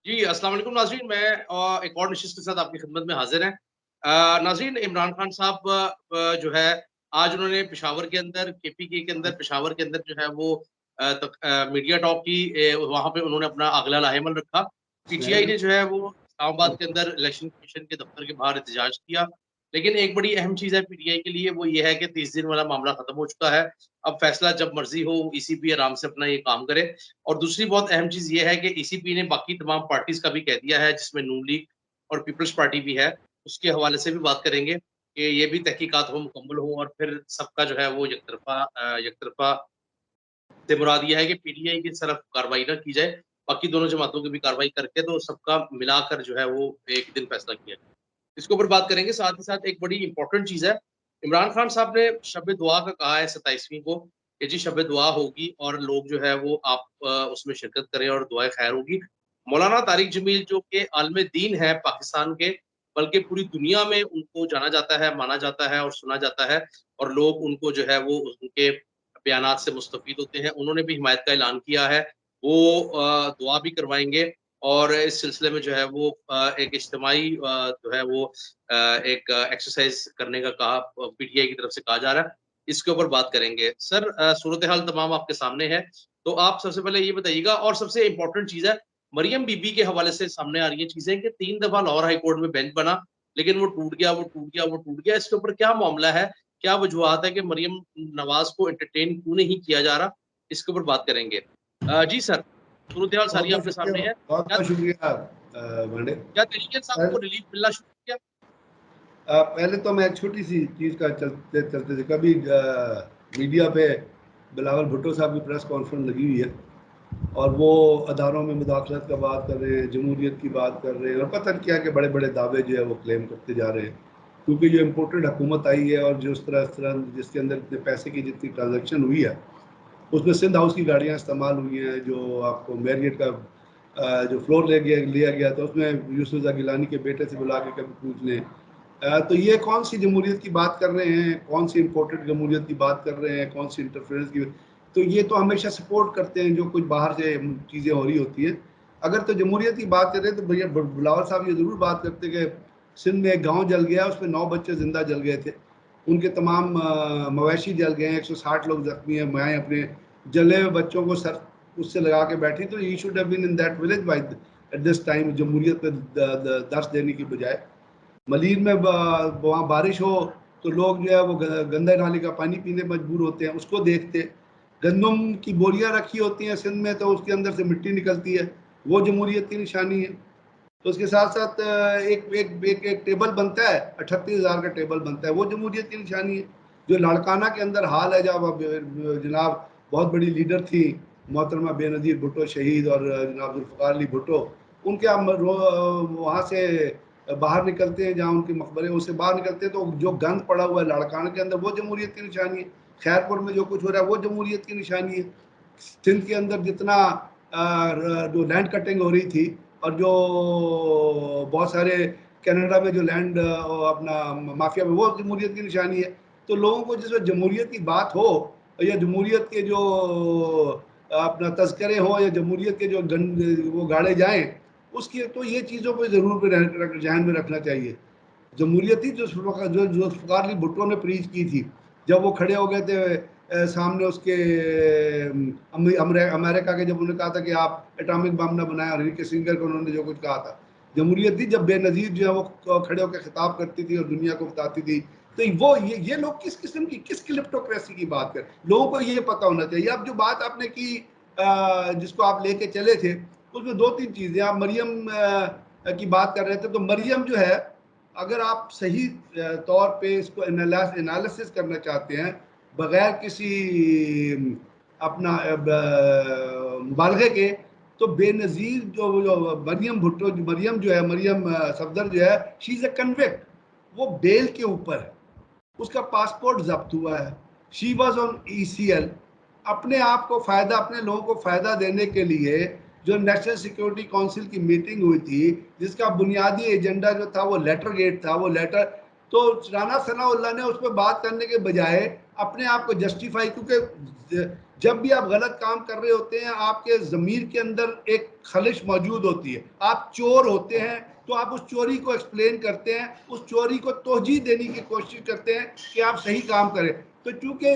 जी, अस्सलाम वालेकुम नाज़रीन। मैं एक और नशिस्त के साथ आपकी खिदमत में हाज़िर हैं। नाज़रीन, इमरान खान साहब जो है आज उन्होंने पेशावर के अंदर केपीके के अंदर पेशावर के अंदर जो है वो मीडिया टॉक की। वहाँ पे उन्होंने अपना अगला लाहेमल रखा। पीटीआई ने जो है वो इस्लामाबाद के अंदर इलेक्शन कमीशन के दफ्तर के बाहर एहतजाज किया। लेकिन एक बड़ी अहम चीज़ है पीटीआई के लिए, वो ये है कि 30 दिन वाला मामला खत्म हो चुका है। अब फैसला जब मर्ज़ी हो ईसीपी आराम से अपना ये काम करे। और दूसरी बहुत अहम चीज़ ये है कि ईसीपी ने बाकी तमाम पार्टीज़ का भी कह दिया है, जिसमें नून लीग और पीपल्स पार्टी भी है। उसके हवाले से भी बात करेंगे कि ये भी तहकीकात हो, मुकम्मल हो और फिर सबका जो है वो एक तरफ़ा से मुराद ये है कि पीटीआई की तरफ कार्रवाई ना की जाए, बाकी दोनों जमातों की भी कार्रवाई करके तो सबका मिलाकर जो है वो एक दिन फैसला किया जाए। इसके ऊपर बात करेंगे, साथ ही साथ एक बड़ी इम्पोर्टेंट चीज़ है, इमरान खान साहब ने शब दुआ का कहा है 27वीं को कि जी शब दुआ होगी और लोग जो है वो आप उसमें शिरकत करें और दुआए खैर होगी। मौलाना तारिक जमील जो कि आलिम दीन है पाकिस्तान के, बल्कि पूरी दुनिया में उनको जाना जाता है, माना जाता है और सुना जाता है और लोग उनको जो है वो उनके बयानात से मुस्तफ़ीद होते हैं। उन्होंने भी हिमायत का ऐलान किया है। वो दुआ भी करवाएँगे और इस सिलसिले में जो है वो एक इज्तिमाई जो है वो एक एक्सरसाइज़ करने का कहा पीटीआई की तरफ से कहा जा रहा है। इसके ऊपर बात करेंगे। सर, सूरत-ए-हाल तमाम आपके सामने है। तो आप सबसे पहले ये बताइएगा, और सबसे इम्पोर्टेंट चीज़ है, मरियम बीबी के हवाले से सामने आ रही हैं चीज़ें कि 3 दफ़ा लाहौर हाई कोर्ट में बेंच बना, लेकिन वो टूट गया, वो टूट गया, वो टूट गया। इसके ऊपर क्या मामला है? क्या वजूहात है कि मरियम नवाज़ को एंटरटेन क्यों नहीं किया जा रहा? इसके ऊपर बात करेंगे। जी सर, सूरत-ए-हाल बहुत सारी बहुत आपके शुक्रिया। सामने है। बहुत क्या बहुत शुक्रिया वनडे। क्या तरीके साहब को रिलीफ मिलना शुरू हो गया? पहले तो मैं एक छोटी सी चीज़ का चलते चलते थे कभी मीडिया पे बिलावल भुट्टो साहब की प्रेस कॉन्फ्रेंस लगी हुई है और वो अदारों में मुदाखलत का बात कर रहे हैं, जमहूरियत की बात कर रहे हैं और पता नहीं क्या के बड़े बड़े दावे जो है वो क्लेम करते जा रहे हैं, क्योंकि जो इम्पोर्टेड हुकूमत आई है और जो इस तरह जिसके अंदर इतने पैसे की जितनी ट्रांजेक्शन हुई है उसमें सिंध हाउस की गाड़ियाँ इस्तेमाल हुई हैं। जो आपको मैरियट का जो फ्लोर लिया गया था उसमें यूसुफ गिलानी के बेटे से बुला के कभी पूछ लें। तो ये कौन सी जमहूरियत की बात कर रहे हैं, कौन सी इम्पोर्टेड जमहूरियत की बात कर रहे हैं, कौन सी इंटरफेरेंस की। तो ये तो हमेशा सपोर्ट करते हैं जो कुछ बाहर से चीज़ें हो रही होती हैं। अगर तो जमहूरियत की बात करें तो भैया बिलावल साहब ये ज़रूर बात करते कि सिंध में एक गाँव जल गया, उसमें 9 बच्चे ज़िंदा जल गए थे, उनके तमाम मवेशी जल गए हैं, 160 लोग ज़ख्मी हैं, माएँ अपने जले हुए बच्चों को सर उससे लगा के बैठी। तो he should have been in that village by at this time, जमहूरियत पे दर्स देने की बजाय। मलीर में वहाँ बारिश हो तो लोग जो है वो गंदा नाली का पानी पीने मजबूर होते हैं, उसको देखते। गंदम की बोरियां रखी होती हैं सिंध में तो उसके अंदर से मिट्टी निकलती है, वो जमहूरियत की निशानी है। तो उसके साथ साथ एक एक एक, एक टेबल बनता है, 38,000 का टेबल बनता है, वो जमहूरियत की निशानी है। जो लाड़काना के अंदर हाल है, जब जनाब बहुत बड़ी लीडर थी मोहतरमा बेनज़ीर भुट्टो शहीद और जनाब जुल्फ़िकार अली भुट्टो, उनके हम वहाँ से बाहर निकलते हैं, जहाँ उनके मकबरे उससे बाहर निकलते हैं तो जो गंद पड़ा हुआ है लाड़काना के अंदर, वो जमहूरियत की निशानी है। खैरपुर में जो कुछ हो रहा है वो जमहूरियत की निशानी है। सिंध के अंदर जितना जो लैंड कटिंग हो रही थी और जो बहुत सारे कनाडा में जो लैंड अपना माफिया में, वो जमहूरियत की निशानी है। तो लोगों को जिस वक्त जमहूरियत की बात हो या जमहूरियत के जो अपना तस्करे हों या जमहूरियत के जो वो गाड़े जाएं, उसकी तो ये चीज़ों पर ज़रूर ध्यान में रखना चाहिए। जमहूरियत थी जो जुल्फ़िकार अली भुट्टो ने प्रीच की थी, जब वो खड़े हो गए थे सामने उसके अमेरिका के, जब उन्होंने कहा था कि आप एटॉमिक बम ना बनाएं, और इनके सिंगर को उन्होंने जो कुछ कहा था। जमहूरियत थी जब बेनज़ीर जो है वो खड़े होकर खिताब करती थी और दुनिया को बताती थी। तो वो ये लोग किस किस्म की, किस क्लिप्टोक्रेसी की बात कर, लोगों को ये पता होना चाहिए। अब जो बात आपने की जिसको आप लेके चले थे, उसमें 2-3 चीज़ें, आप मरियम की बात कर रहे थे। तो मरियम जो है, अगर आप सही तौर पे इसको एनालिसिस करना चाहते हैं बगैर किसी अपना मुबालगे के, तो बेनज़ीर जो मरियम भुट्टो, मरियम जो है, मरियम सफदर जो है, शी इज़ अ कन्विक्ट। वो बेल के ऊपर है, उसका पासपोर्ट जब्त हुआ है, शी वॉज ऑन ECL। अपने आप को फ़ायदा, अपने लोगों को फ़ायदा देने के लिए जो नेशनल सिक्योरिटी काउंसिल की मीटिंग हुई थी, जिसका बुनियादी एजेंडा जो था वो लेटर गेट था, वो लेटर, तो राना सनाउल्लाह ने उस पर बात करने के बजाय अपने आप को जस्टिफाई, क्योंकि जब भी आप गलत काम कर रहे होते हैं, आपके ज़मीर के अंदर एक खलिश मौजूद होती है। आप चोर होते हैं तो आप उस चोरी को एक्सप्लेन करते हैं, उस चोरी को तोहजी देने की कोशिश करते हैं कि आप सही काम करें। तो चूंकि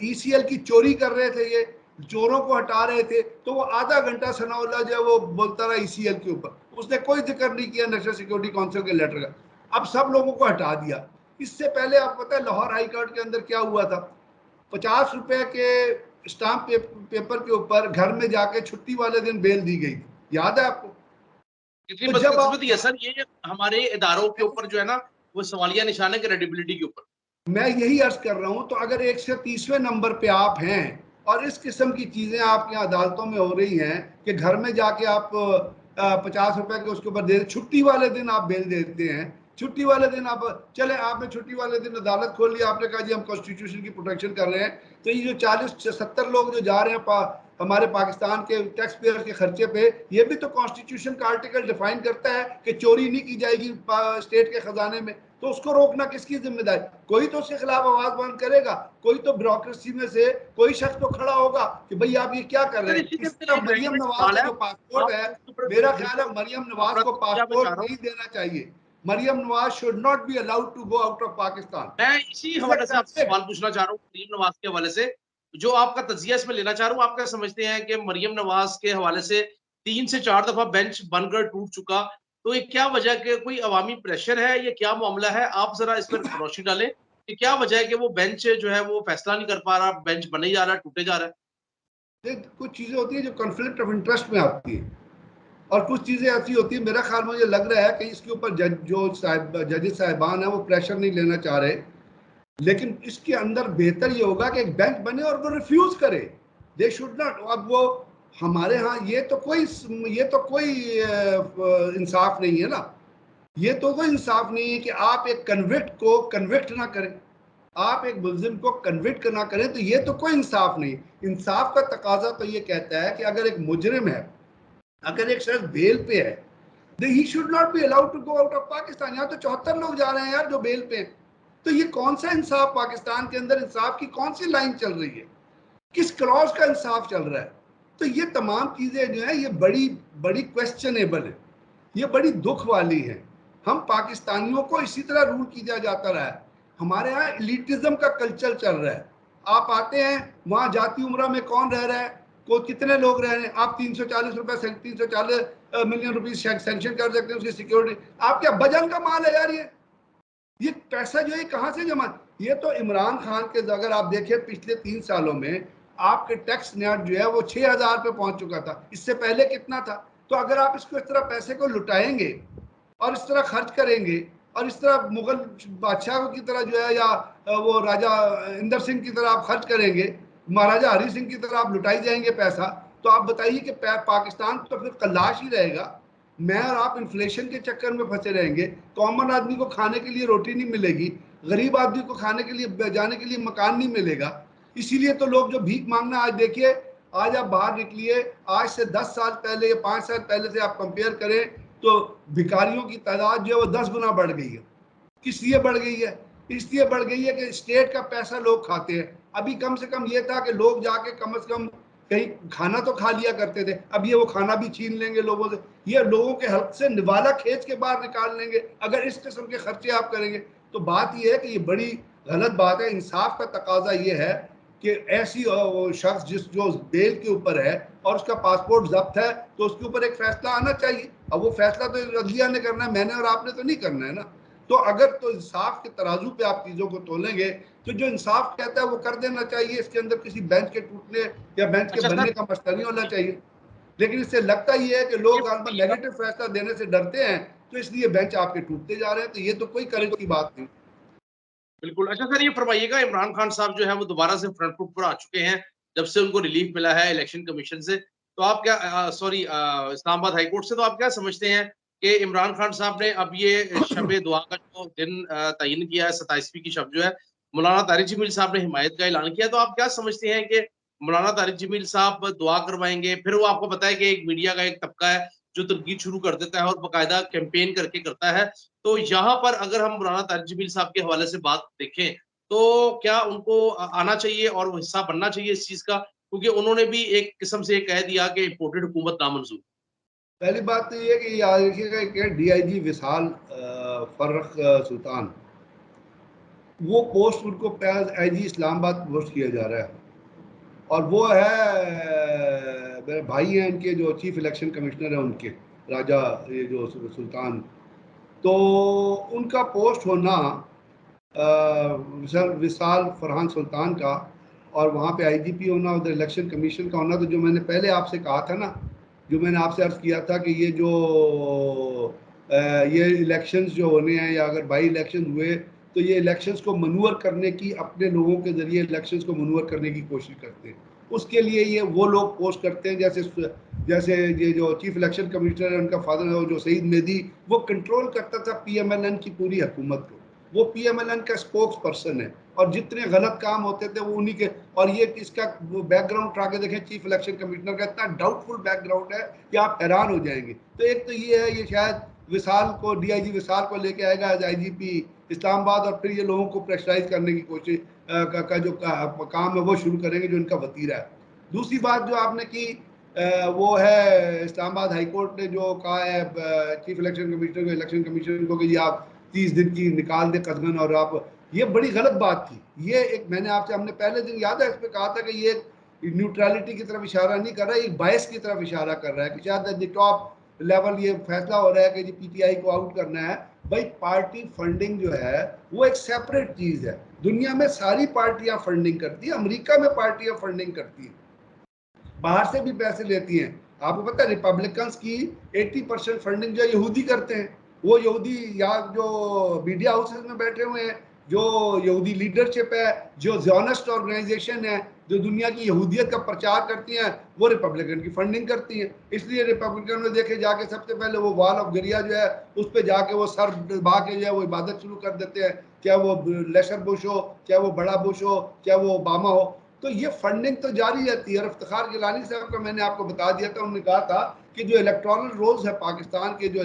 ईसीएल की चोरी कर रहे थे, ये चोरों को हटा रहे थे, तो वो आधा घंटा सनाउल्लाह जो है वो बोलता रहा ईसीएल के ऊपर, उसने कोई जिक्र नहीं किया नेशनल सिक्योरिटी काउंसिल के लेटर का। अब सब लोगों को हटा दिया। इससे पहले आपको पता है लाहौर हाई कोर्ट के अंदर क्या हुआ था? 50 रुपए के स्टाम्प पेपर के ऊपर घर में जाके छुट्टी वाले दिन बेल दी गई थी, याद है आपको? कितनी तो जब आप, बदकिस्मती है सर ये हमारे इदारों के ऊपर जो है ना, वो सवालिया निशान है क्रेडिबिलिटी के ऊपर। मैं यही अर्ज कर रहा हूं, तो अगर 130वें नंबर पे आप हैं और इस किस्म की चीजें आपकी अदालतों में हो रही हैं कि घर में जाके आप 50 रुपए के उसके ऊपर दे, छुट्टी वाले दिन आप बेल देते हैं, छुट्टी वाले दिन आप चले, आपने छुट्टी वाले दिन अदालत खोल लिया, आपने कहा जी हम कॉन्स्टिट्यूशन की प्रोटेक्शन कर रहे हैं, तो ये जो 40-70 लोग जो जा रहे हैं हमारे पाकिस्तान के टैक्स पेयर के खर्चे पे, ये भी तो कॉन्स्टिट्यूशन का आर्टिकल डिफाइन करता है कि चोरी नहीं की जाएगी स्टेट के खजाने में, तो उसको रोकना किसकी जिम्मेदारी? कोई तो उसके खिलाफ आवाज बुलंद करेगा, कोई तो ब्यूरोक्रेसी में से कोई शख्स तो खड़ा होगा कि भाई आप ये क्या कर सर रहे हैं। इसी के इस अंदर तरह एक मरियम रेलिवेंट नवाज सवाल का है, जो पासपोर्ट है, आपको उसके ऊपर मेरा ख्याल है बिल्कुल मरियम नवाज को अप्रतिक्रिया में चाह पासपोर्ट रहा हूँ। नहीं देना चाहिए। Maryam Nawaz should not be allowed to go out of Pakistan. मैं इसी इज ए हवाले से आपसे कंसेप्ट। सवाल पूछना चाह रहा हूँ मरियम नवाज के हवाले से, जो आपका तजिया इसमें लेना चाह रहा हूँ। आप क्या समझते हैं कि मरियम नवाज के हवाले से 3 से 4 दफा बेंच बनकर टूट चुका, तो ये क्या वजह है? कि कोई अवामी प्रेशर है, ये क्या मामला है? आप जरा इस पर रोशनी डालें कि क्या वजह है कि वो बेंच जो है वो फैसला नहीं कर पा रहा, बेंच बने ही जा रहा है, टूटे जा रहा है। कुछ चीजें होती है जो कॉन्फ्लिक्ट ऑफ इंटरेस्ट में आती है, और कुछ चीजें ऐसी होती है, मेरा ख्याल मुझे लग रहा है कि इसके ऊपर जजेस साहिबान है वो प्रेशर नहीं लेना चाह रहे, लेकिन इसके अंदर बेहतर ये होगा कि एक बेंच बने और वो रिफ्यूज करे। They should not. अब वो हमारे यहाँ ये तो कोई इंसाफ नहीं है ना, ये तो कोई इंसाफ नहीं है कि आप एक कन्विक्ट को कन्विक्ट ना करें, आप एक मुलजिम को कन्विक्ट ना करें, तो ये तो कोई इंसाफ नहीं। इंसाफ का तकाजा तो ये कहता है कि अगर एक मुजरिम है, अगर एक शख्स बेल पे है, he should not be allowed to go out of Pakistan. यहाँ तो 74 लोग जा रहे हैं यार जो बेल पे हैं। तो ये कौन सा इंसाफ, पाकिस्तान के अंदर इंसाफ की कौन सी लाइन चल रही है, किस क्रॉस का इंसाफ चल रहा है? तो ये तमाम चीजें जो है ये बड़ी बड़ी क्वेश्चनेबल है, ये बड़ी दुख वाली है। हम पाकिस्तानियों को इसी तरह रूल किया जाता रहा है। हमारे यहाँ इलिटिज्म का कल्चर चल रहा है। आप आते हैं वहां जाती उम्रा में कौन रह रहा है, को कितने लोग रह रहे हैं, आप 340 रुपए 340 मिलियन रुपीज सेंक्शन कर सकते हैं उसकी सिक्योरिटी। आप क्या बजन का माल है यार? ये पैसा जो है कहां से जमा? ये तो इमरान खान के, अगर आप देखें पिछले 3 सालों में आपके टैक्स नेट जो है वो 6,000 पे पहुंच चुका था, इससे पहले कितना था? तो अगर आप इसको इस तरह पैसे को लुटाएंगे और इस तरह खर्च करेंगे और इस तरह मुगल बादशाहों की तरह जो है, या वो राजा इंदर सिंह की तरह आप खर्च करेंगे, महाराजा हरी सिंह की तरह आप लुटाई जाएंगे पैसा, तो आप बताइए कि पाकिस्तान तो फिर कल्लाश ही रहेगा। मैं और आप इन्फ्लेशन के चक्कर में फंसे रहेंगे, कॉमन आदमी को खाने के लिए रोटी नहीं मिलेगी, गरीब आदमी को खाने के लिए जाने के लिए मकान नहीं मिलेगा। इसीलिए तो लोग जो भीख मांगना, आज देखिए, आज आप बाहर निकलिए, आज से 10 साल पहले या 5 साल पहले से आप कंपेयर करें तो भिखारियों की तादाद जो है वो 10 गुना बढ़ गई है। किस लिए बढ़ गई है? इसलिए बढ़ गई है कि स्टेट का पैसा लोग खाते हैं। अभी कम से कम ये था कि लोग जाके कम से कम कहीं खाना तो खा लिया करते थे, अब ये वो खाना भी छीन लेंगे लोगों से, ये लोगों के हक से निवाला खींच के बाहर निकाल लेंगे अगर इस किस्म के खर्चे आप करेंगे। तो बात ये है कि ये बड़ी गलत बात है। इंसाफ का तकाजा ये है कि ऐसी शख्स जो बेल के ऊपर है और उसका पासपोर्ट जब्त है, तो उसके ऊपर एक फैसला आना चाहिए। अब वो फैसला तो अदलिया ने करना है, मैंने और आपने तो नहीं करना है ना। तो अगर तो इंसाफ के तराजू पे आप चीजों को तोलेंगे, तो जो इंसाफ कहता है वो कर देना चाहिए। इसके अंदर किसी बेंच के टूटने या बेंच के अच्छा बनने सर, का मसला नहीं होना चाहिए। लेकिन इससे लगता ही है कि ये लोग बताइएगा नेगेटिव फैसला देने से डरते हैं, तो इसलिए बेंच आपके टूटते जा रहे हैं। तो ये तो कोई करेज की बात नहीं। बिल्कुल। अच्छा सर, ये फरमाइएगा, इमरान खान साहब जो है वो दोबारा से फ्रंट फुट पर आ चुके हैं, जब से उनको रिलीफ मिला है इलेक्शन कमीशन से। तो आप क्या सॉरी इस्लामाबाद हाई कोर्ट से, तो आप क्या समझते हैं कि इमरान खान साहब ने अब ये शब दुआ का जो दिन तयन किया है, 27वीं की शब जो है, मौलाना तारिक जमील साहब ने हिमायत का ऐलान किया, तो आप क्या समझते हैं कि मौलाना तारिक जमील साहब दुआ करवाएँगे? फिर वो आपको पता है कि एक मीडिया का एक तबका है, जो तनकीद शुरू कर देता है और बाकायदा कैंपेन करके करता है। तो यहाँ पर अगर हम मौलाना तारिक जमील साहब के हवाले से बात देखें, तो क्या उनको आना चाहिए और वो हिस्सा बनना चाहिए इस चीज़ का? क्योंकि उन्होंने भी एक किस्म से कह दिया कि इम्पोर्टेड हुकूमत नामंजूर। पहली बात तो ये है कि याद रखिएगा कि डीआईजी विशाल फर्रख सुल्तान, वो पोस्ट उनको आईजी इस्लामाबाद पोस्ट किया जा रहा है, और वो है मेरे भाई हैं इनके जो चीफ इलेक्शन कमिश्नर हैं उनके, राजा ये जो सुल्तान, तो उनका पोस्ट होना सर विशाल फरहान सुल्तान का, और वहाँ पे आईजीपी होना, उधर इलेक्शन कमीशन का होना, तो जो मैंने पहले आपसे कहा था ना, जो मैंने आपसे अर्ज किया था कि ये जो ये इलेक्शंस जो होने हैं, या अगर बाई इलेक्शन हुए तो ये इलेक्शंस को मनूवर करने की, अपने लोगों के जरिए इलेक्शंस को मनूवर करने की कोशिश करते हैं। उसके लिए ये वो लोग पोस्ट करते हैं, जैसे जैसे ये जो चीफ इलेक्शन कमिश्नर है उनका फादर है जो सईद मेहदी, वो कंट्रोल करता था पीएमएलएन की पूरी हुकूमत को, वो पीएमएलएन का स्पोक्स पर्सन है, और जितने गलत काम होते थे वो उन्हीं के, और ये इसका बैकग्राउंड उठा के देखें चीफ इलेक्शन कमिश्नर का, इतना डाउटफुल बैकग्राउंड है कि आप हैरान हो जाएंगे। तो एक तो ये है, ये शायद विशाल को, डीआईजी विशाल को लेके आएगा एज आईजीपी इस्लामाबाद, और फिर ये लोगों को प्रेशराइज करने की कोशिश का जो काम है वो शुरू करेंगे, जो इनका वतीरा है। दूसरी बात जो आपने की वो है इस्लामाबाद हाई कोर्ट ने जो कहा है चीफ इलेक्शन कमिश्नर को, इलेक्शन कमीशन को, कि आप 30 दिन की निकाल दे कदगन, और आप, ये बड़ी गलत बात थी। ये एक, मैंने आपसे, हमने पहले दिन याद है इस पर कहा था कि ये न्यूट्रलिटी की तरफ इशारा नहीं कर रहा है, एक बायस की तरफ इशारा कर रहा है, कि शायद टॉप लेवल ये फैसला हो रहा है कि जी पीटीआई को आउट करना है। भाई पार्टी फंडिंग जो है वो एक सेपरेट चीज है, दुनिया में सारी पार्टियां फंडिंग करती है, अमेरिका में पार्टियां फंडिंग करती है, बाहर से भी पैसे लेती हैं। आपको पता है रिपब्लिकन्स की 80% फंडिंग जो यहूदी करते हैं, वो यहूदी या जो मीडिया हाउसेज में बैठे हुए हैं, जो यहूदी लीडरशिप है, जो ज़ियोनिस्ट ऑर्गेनाइजेशन है, जो दुनिया की यहूदियत का प्रचार करती हैं, वो रिपब्लिकन की फंडिंग करती हैं। इसलिए रिपब्लिकन में देखे जाके सबसे पहले वो वॉल ऑफ गिरिया जो है उस पर जाके वो सर दबा के जो है वो इबादत शुरू कर देते हैं, चाहे वो लेशर बुश हो, चाहे वो बड़ा बुश हो, चाहे वो ओबामा हो। तो ये फंडिंग तो जारी रहती है। और इफ्तिखार गिलानी साहब का मैंने आपको बता दिया था, उन्होंने कहा था कि जो इलेक्टोरल रोल्स है पाकिस्तान के, जो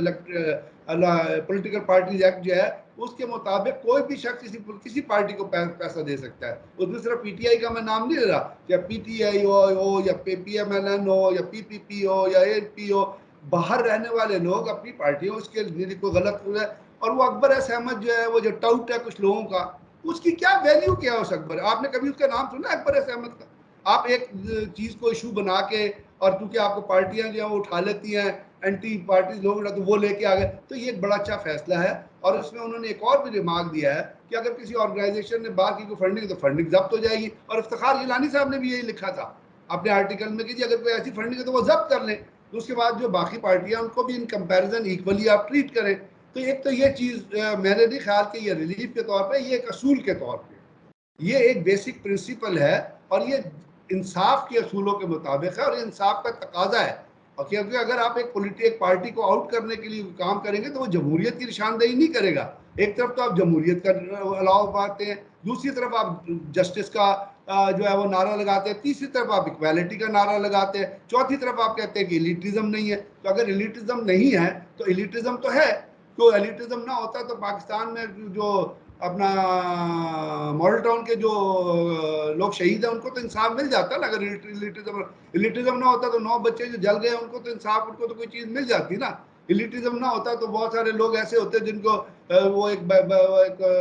पॉलिटिकल पार्टीज एक्ट जो है उसके मुताबिक कोई भी शख्स किसी पार्टी को पैसा दे सकता है। उसमें सिर्फ पीटीआई का मैं नाम नहीं ले रहा, या पीटीआई हो या पीएमएलएन हो या पीपीपी हो या एपी हो, बाहर रहने वाले लोग अपनी पार्टियों, उसके लिए कोई गलत है। और वो अकबर एस अहमद जो है, वो जो टाउट है कुछ लोगों का, उसकी क्या वैल्यू क्या है उस अकबर, आपने कभी उसका नाम सुना अकबर एस अहमद का? आप एक चीज को इशू बना के, और क्योंकि आपको पार्टियां जो है वो उठा लेती हैं, एंटी पार्टी लोग, तो वो लेके आ गए, तो ये एक बड़ा अच्छा फैसला है। और इसमें उन्होंने एक और भी रिमार्क दिया है कि अगर किसी ऑर्गेनाइजेशन ने बात की फंडिंग, तो फंडिंग जब्त हो जाएगी। और इफ्तिखार गिलानी साहब ने भी यही लिखा था अपने आर्टिकल में कि अगर कोई ऐसी फंडिंग है तो वो जब्त कर लें, तो उसके बाद जो बाकी पार्टियां उनको भी इन कंपैरिजन इक्वली आप ट्रीट करें। तो एक तो ये चीज मैंने नहीं ख्याल कि ये रिलीफ के तौर पे, ये एक असूल के तौर पे, ये एक बेसिक प्रिंसिपल है, और ये इंसाफ के असूलों के मुताबिक है, और इंसाफ का तकाजा है। और क्योंकि अगर आप एक पार्टी को आउट करने के लिए काम करेंगे तो वो जमहूरियत की निशानदेही नहीं करेगा। एक तरफ तो आप जमहूरियत का अलाव पाते हैं, दूसरी तरफ आप जस्टिस का जो है वो नारा लगाते हैं, तीसरी तरफ आप इक्वालिटी का नारा लगाते हैं, चौथी तरफ आप कहते हैं कि एलिटिज्म नहीं है। तो अगर एलिटिज्म नहीं है तो एलिटिज्म तो है, तो एलिटिज्म ना होता तो पाकिस्तान में जो अपना मॉडल टाउन के जो लोग शहीद हैं उनको तो इंसाफ मिल जाता ना। अगर इलिटिज्म ना होता तो 9 बच्चे जो जल गए उनको तो इंसाफ, उनको तो कोई चीज़ मिल जाती ना। इलिटिज्म ना होता तो बहुत सारे लोग ऐसे होते जिनको वो एक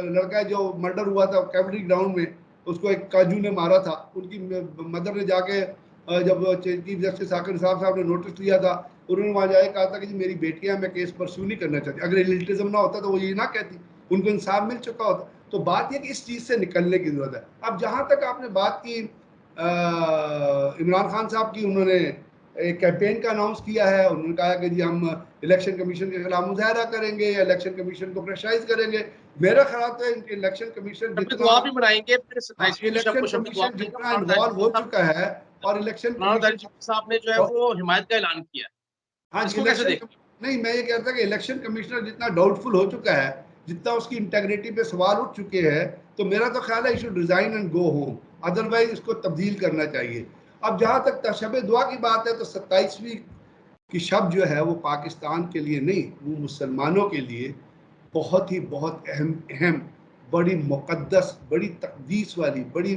लड़का है जो मर्डर हुआ था कैवरी ग्राउंड में, उसको एक काजू ने मारा था, उनकी मदर ने जाके जब चीफ जस्टिस आकर साहब ने नोटिस लिया था, उन्होंने वहाँ जाके कहा था कि जी मेरी बेटियां, मैं केस परस्यू नहीं करना चाहती। अगर इलिटिज्म ना होता तो वो ये ना कहती, उनको इंसाफ मिल चुका होता। तो बात यह कि इस चीज़ से निकलने की जरूरत है। अब जहाँ तक आपने बात की इमरान खान साहब की, उन्होंने एक कैंपेन का अनाउंस किया है, उन्होंने कहा कि जी हम इलेक्शन कमीशन के खिलाफ मुजाहरा करेंगे या इलेक्शन कमीशन को प्रेशराइज करेंगे। मेरा ख्याल तो इलेक्शन कमीशन शब्बी जितना, दुआ भी मनाएंगे फिर हाँ 27 शब इलेक्शन को शब्बी दुआ कमीशन मनाएंगे। जितना इन्वॉल्व हो चुका है, और इलेक्शन कमीशन साहब ने जो है वो हिमायत का ऐलान किया है, हाँ इसको कैसे इलेक्शन, देख? नहीं मैं ये कह रहा था कि इलेक्शन कमिश्नर जितना डाउटफुल हो चुका है, जितना उसकी इंटेग्रिटी पे सवाल उठ चुके हैं, तो मेरा तो ख्याल है should resign and go home, otherwise इसको तब्दील करना चाहिए। अब जहाँ तक शब दुआ की बात है, तो 27वीं की शब जो है वो पाकिस्तान के लिए नहीं, वो मुसलमानों के लिए बहुत अहम अहम, बड़ी मुक़द्दस, बड़ी तक़दीस वाली, बड़ी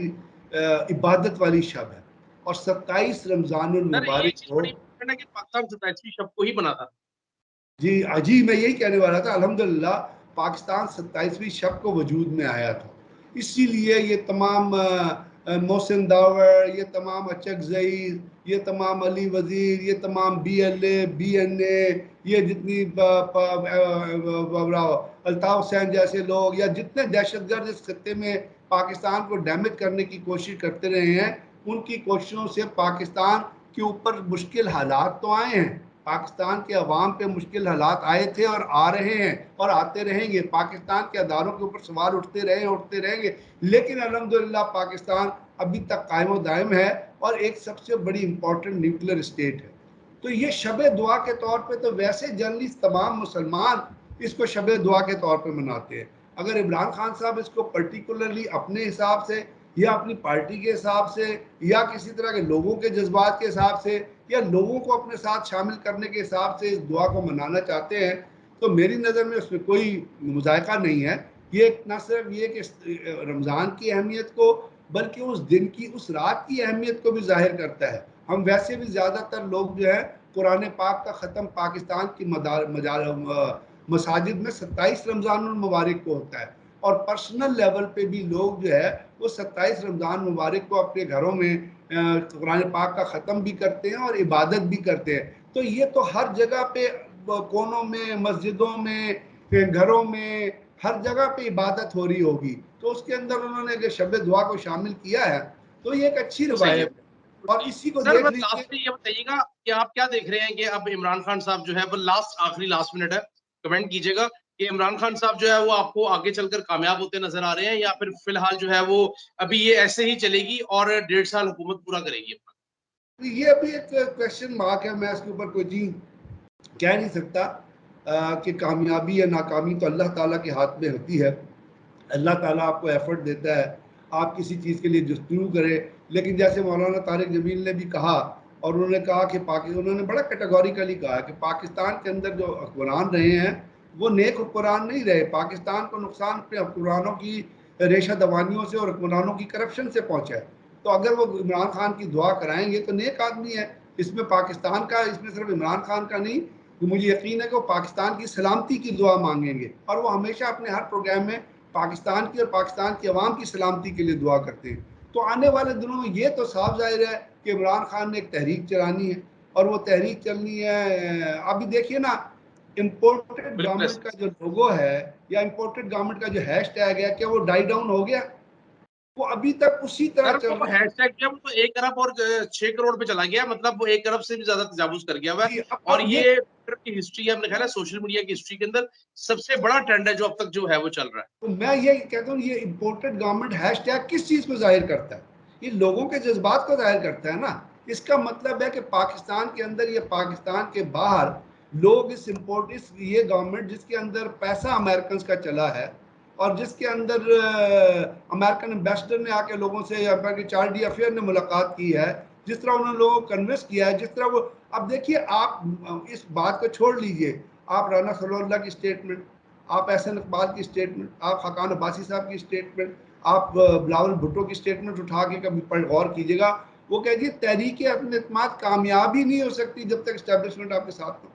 इबादत वाली शब है। और 27 रमजानुल सर ये मुबारक चीज को। बड़ी इम्पोर्टेंट है कि पाकिस्तान 27वीं शब को ही बना था। जी मैं यही कहने वाला था, अल्हम्दुलिल्लाह पाकिस्तान 27वीं शब को वजूद में आया था। इसीलिए ये तमाम मोहसिन दावर, ये तमाम अचक ज़ईर, ये तमाम अली वज़ीर, ये तमाम BLA, BNA, ये जितनी अल्ताफ़ हुसैन जैसे लोग या जितने दहशतगर्द इस खत्ते में पाकिस्तान को डैमेज करने की कोशिश करते रहे हैं, उनकी कोशिशों से पाकिस्तान के ऊपर मुश्किल हालात तो आए हैं। पाकिस्तान के अवाम पे मुश्किल हालात आए थे और आ रहे हैं और आते रहेंगे। पाकिस्तान के अदारों के ऊपर सवाल उठते रहेंगे, लेकिन अल्हम्दुलिल्लाह पाकिस्तान अभी तक कायम दायम है और एक सबसे बड़ी इंपॉर्टेंट न्यूक्लियर स्टेट है। तो ये शब दुआ के तौर पे तो वैसे जनरली तमाम मुसलमान इसको शब दुआ के तौर पे मनाते हैं। अगर इमरान खान साहब इसको पर्टिकुलरली अपने हिसाब से या अपनी पार्टी के हिसाब से या किसी तरह के लोगों के जज्बात के हिसाब से या लोगों को अपने साथ शामिल करने के हिसाब से इस दुआ को मनाना चाहते हैं, तो मेरी नज़र में उसमें कोई मुज़ायका नहीं है। ये ना सिर्फ ये कि रमज़ान की अहमियत को, बल्कि उस दिन की, उस रात की अहमियत को भी ज़ाहिर करता है। हम वैसे भी ज़्यादातर लोग जो है कुरान पाक का ख़त्म पाकिस्तान की मसाजिद में 27 रमज़ानुल मुबारक को होता है और पर्सनल लेवल पे भी लोग जो है वो 27 रमज़ान मुबारक को अपने घरों में कुरान पाक का ख़त्म भी करते हैं और इबादत भी करते हैं। तो ये तो हर जगह पे कोनों में, मस्जिदों में, घरों में, हर जगह पे इबादत हो रही होगी। तो उसके अंदर उन्होंने अगर शब दुआ को शामिल किया है तो ये एक अच्छी सही है। रवायत है और इसी को सर देख बस लीजिए। लास्ट में ये बताइएगा कि आप क्या देख रहे हैं कि अब इमरान खान साहब जो है वो आखिरी लास्ट मिनट है, कमेंट कीजिएगा कि इमरान खान साहब जो है वो आपको आगे चलकर कामयाब होते नजर आ रहे हैं या फिर फिलहाल जो है वो अभी ये ऐसे ही चलेगी और 1.5 साल हुकूमत पूरा करेगी अपना। ये अभी एक क्वेश्चन मार्क है, मैं इसके ऊपर कोई चीज कह नहीं सकता कि कामयाबी या नाकामी तो अल्लाह ताला के हाथ में होती है। अल्लाह ताला आपको एफर्ट देता है, आप किसी चीज़ के लिए जस्तजू करें। लेकिन जैसे मौलाना तारिक जमील ने भी कहा और उन्होंने कहा कि उन्होंने बड़ा कैटेगोरिकली कहा कि पाकिस्तान के अंदर जो हुक्मरान रहे हैं वो नेक हुक्मरान नहीं रहे। पाकिस्तान को नुकसान अपने हुक्मरानों की रेशा दवानियों से और हुक्मरानों की करप्शन से पहुँचा है। तो अगर वो इमरान खान की दुआ कराएंगे तो नेक आदमी है। इसमें पाकिस्तान का, इसमें सिर्फ इमरान खान का नहीं, तो मुझे यकीन है कि वो पाकिस्तान की सलामती की दुआ मांगेंगे और वो हमेशा अपने हर प्रोग्राम में पाकिस्तान की और पाकिस्तान की आवाम की सलामती के लिए दुआ करते हैं। तो आने वाले दिनों में ये तो साफ जाहिर है कि इमरान खान ने एक तहरीक चलानी है और वो तहरीक चलनी है। अभी देखिए ना, इम्पोर्टेड बिल्कुल गवर्नमेंट ऐसे। का जो लोगो है या इम्पोर्टेड गवर्नमेंट का जो हैश टैग है, क्या वो डाई डाउन हो गया? वो अभी तक उसी तरह सर चल वो रहा है। हैशटैग जो है वो तो 1 अरब और 6 करोड़ पे चला गया, मतलब वो 1 अरब से भी ज्यादा तजावुज कर गया हुआ है। कि और अब ये ये ट्विटर की हिस्ट्री है, अपने ख्याल है सोशल मीडिया की हिस्ट्री के अंदर सबसे बड़ा ट्रेंड है जो अब तक जो है वो चल रहा है। तो मैं ये कहता हूँ, ये इम्पोर्टेड गवर्नमेंट हैश टैग किस चीज़ को जाहिर करता है? ये लोगों के जज्बात को जाहिर करता है ना। इसका मतलब है कि पाकिस्तान के अंदर या पाकिस्तान के बाहर लोग इस ये गवर्नमेंट जिसके अंदर पैसा अमेरिकन का चला है और जिसके अंदर अमेरिकन एम्बेसडर ने आके लोगों से, चार्ली अफेयर ने मुलाकात की है, जिस तरह उन्होंने लोगों को कन्विंस किया है, जिस तरह वो, अब देखिए आप इस बात को छोड़ लीजिए, आप राना सलाउल्लाह की स्टेटमेंट, आप एहसन इकबाल की स्टेटमेंट, आप हकान अब्बासी साहब की स्टेटमेंट, आप बिलावल भुट्टो की स्टेटमेंट उठा के कभी पर गौर कीजिएगा। वो कहती है तहरीक अपने एतमाद कामयाब ही नहीं हो सकती जब तक इस्टेब्लिशमेंट आपके साथ हो।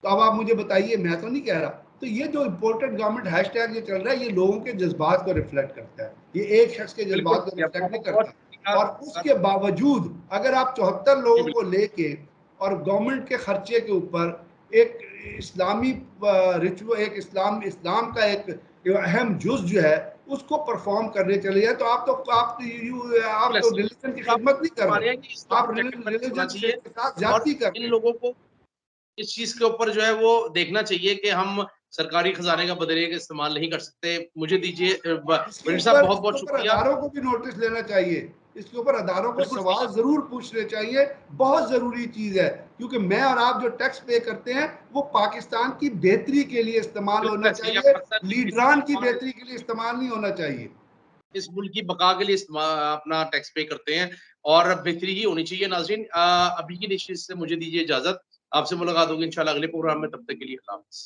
तो अब आप मुझे बताइए, मैं तो नहीं कह रहा। तो ये जो इम्पोर्टेड गवर्नमेंट हैश टैग ये चल रहा है, ये लोगों के जज्बात को रिफ्लेक्ट करता है, ये एक शख्स के बिल्कुल जज्बात को सही है, रिफ्लेक्ट नहीं बहुत बहुत करता। शुक्रिया और सर। उसके बावजूद अगर आप 74 जी लोगों को बिल्कुल। लेके और गवर्नमेंट के खर्चे के ऊपर एक इस्लामी रिचुअल, एक इस्लाम का एक अहम जुज जो है उसको परफॉर्म करने चले जाए, तो आप बिल्कुल तो ऐसे ही। रिलीजन की तो आप खिदमत नहीं कर पा रहे, रहे हैं कि इसके ऊपर आप चेक होना रिलीजन चाहिए के साथ और ज्यादती कर इन रहे हैं। लोगों को इस चीज के ऊपर जो है वो देखना चाहिए कि हम सरकारी खजाने का बदले का इस्तेमाल नहीं कर सकते। मुझे दीजिए वजीर साहब बहुत इसके बहुत ऊपर शुक्रिया। अदारों को भी नोटिस लेना चाहिए, इसके ऊपर अदारों को बिल्कुल सही सवाल है। जरूर पूछने चाहिए। बहुत जरूरी चीज है, क्योंकि मैं और आप जो टैक्स पे करते हैं वो पाकिस्तान की बेहतरी के लिए इस्तेमाल बिल्कुल होना ऐसे ही है, चाहिए, पाकिस्तान की लीडरान बेहतरी की और बेहतरी के लिए इस्तेमाल नहीं होना चाहिए। इस मुल्क की बका के लिए अपना टैक्स पे करते हैं और बेहतरी ही होनी चाहिए। नाज़रीन अभी की निश्चित से मुझे दीजिए इजाज़त। आपसे मुलाकात होगी इंशाल्लाह अगले प्रोग्राम में, तब तक के लिए अल्लाह हाफ़िज़।